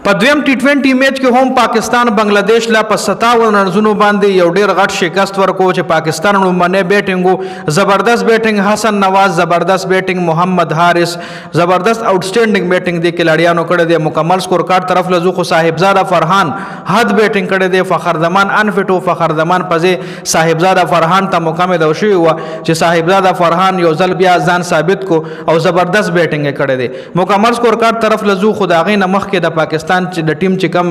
په دویم टी20 میچ کې هم پاکستان بنگلاديش لا په 57 رنونو باندې یو ډیر غټ شکست ورکو چې پاکستان لومړنی بیټینګ زبردست بیټینګ حسن نواز زبردست بیټینګ محمد حارث زبردست آوټسټینډینګ بیټینګ دی کلاډیانو کړه دی مکمل سکور کارت طرف لزو خو صاحبزاده فرحان حد بیټینګ کړه دی فخرزمان انفټو فخرزمان پځه صاحبزاده فرحان ته مکمل او شوی و چې صاحبزاده فرحان یو ځل بیا ځان ثابت کو او زبردست بیټینګ کړه دی مکمل سکور کارت طرف لزو خدای نه مخ کې د پاکستان چې د ټیم چې کم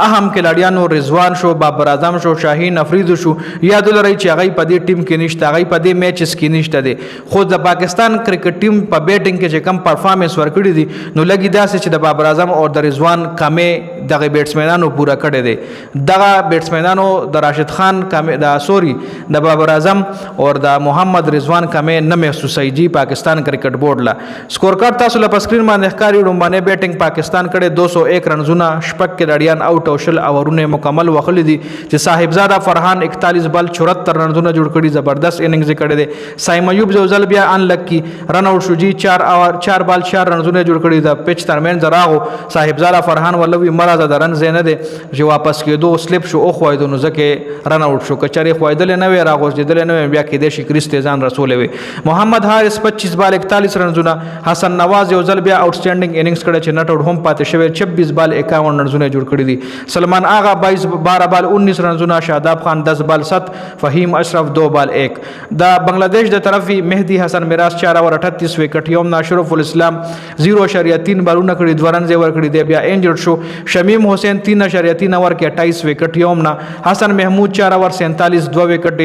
اهم کلاډیانو رضوان شو بابر اعظم شو شاهین افریدی شو یاد لري چې هغه په دې ټیم کې نشته هغه په دې میچز کې نشته دي خو د پاکستان کرکټ ټیم په بیټینګ کې چې کم پرفارمنس ورکړي دي نو لګي داسې چې د بابر اعظم او د رضوان کمې دغه بیټسمنانو پورا کړي دي دغه بیټسمنانو د راشد خان کمې د سوري د بابر اعظم او د محمد رضوان کمې نه محسوسي جی پاکستان کرکټ بورډ لا سکور کارت تاسو په سکرین باندې ښکاری رومبانه بیټینګ پاکستان کړي 201 رنز شپږ کلاډیان اوټ او شل اورونه مکمل وخلی دي چې صاحبزاده فرحان 41 بال 74 رنونه جوړ کړي زبردست اننګز کړي دي سایم ایوب زوزل بیا ان لکی رن اوټ شو جی 4 بال 4 رنونه جوړ کړي د پچ ترمن زراغو صاحبزاده فرحان ولوي مرزه د رن زینه دي چې واپس کېدو سلیپ شو او خوایدو نو ځکه رن اوټ شو کچاري خوایدل نه وي راغوځیدل نه وي بیا کې د شکریس تیزان رسول وي محمد حارث 25 بال 41 رنونه حسن نواز یو ځل بیا آوټسټینډینګ اننګز کړي چې نټ اوټ هم پاتې شوی 26 بال 51 رنونه جوړ کړی دي سلمان آغا 12 بال 19 رنونه شاداب خان 10 بال 7 فهیم اشرف 2 بال 1 د بنگلاديش د طرفي مهدي حسن میراث 4 اور 38 وکټ یوم ناشرف الاسلام 0.3 بالونه کړی دوه رنز ور کړی دی بیا انجرډ شو شمیم حسین 3.3 اور کې 28 وکټ یوم نه حسن محمود 4 اور 47 2 وکټ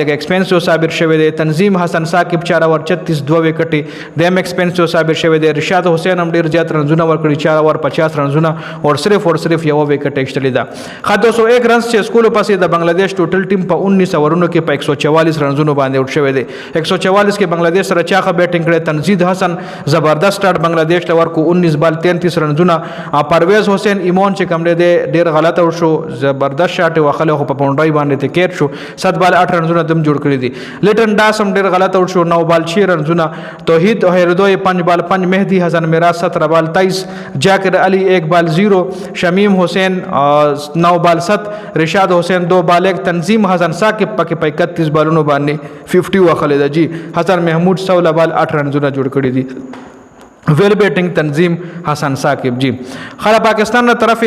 لکه ایکسپنسیو صابر شوی دی تنظیم حسن ثاقب 4 اور 36 2 وکټ دیم ایکسپنسیو صابر شوی دی رشاد حسین هم ډیر زیات رنزونه ور کړی 4 اور 50 رنزونه اور صرف یو وکټ ایکسټلی دا خا 201 رنز چې سکول پسې د بنگلاديش ټوټل ټیم په 19 اورونو کې په 144 رنزونو باندې اوټ شوی دی 144 کې بنگلاديش سره چاخه بیټینګ کړي تنزید حسن زبردست سٹارټ بنگلاديش لور کو 19 بال 33 رنزونه پرویز حسین ایمون چې کوم دی ډیر غلط او شو زبردست شاټ وخله خو په پونډای باندې ته کېټ شو 7 بال 8 رنزونه دم جوړ کړی دي لیټن داس هم ډیر غلط او شو 9 بال 6 رنزونه توحید هردوی 5 بال 5 مهدی حسن میراث 17 بال 23 جاکر علی 1 بال 0 شمیم حسین 9 بال 7 رشاد حسین 2 بال 1 تنظیم حسن ثاقب پکې په 31 بالونو باندې 50 وخلې ده جی حسن محمود 16 بال 8 رنونه جوړ کړی دي ویل بیټینګ تنظیم حسن ثاقب جی خلا پاکستان نه طرف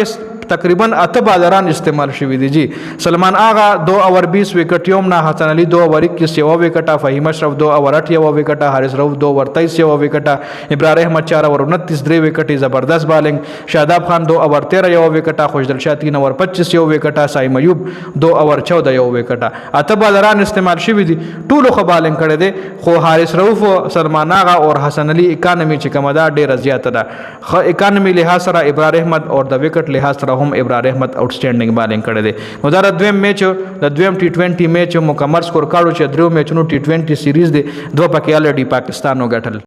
تقریبا 8 بالران استعمال شوی دي جی سلمان آغا 2 اور 20 وکټ یوم نه حسن علی 2 اور 21 یو وکټه فهیم اشرف 2 اور 8 یو وکټه حارث روف 2 اور 23 یو وکټه ابراهیم احمد 4 اور 29 3 وکټي زبردست بالنګ شاداب خان 2 اور 13 یو وکټه خوشدل شاه 3 اور 25 یو وکټه سایم ایوب 2 اور 14 یو وکټه 8 بالران استعمال شوی دي ټولو خو بالنګ کړي دي خو حارث روف سلمان آغا اور حسن علی اکانومي چې کومه دا ډیره زیاته ده خو اکانومي لحاظ سره ابراهیم احمد اور د وکټ لحاظ سره هم ابراهیم احمد آوټسټینډینګ بالنګ کړی دی نو دا دویم میچ د دویم टी20 میچ مکمل سکور کارو چې درو میچونو टी20 سیریز دی دوه پکې الریډي پاکستانو ګټل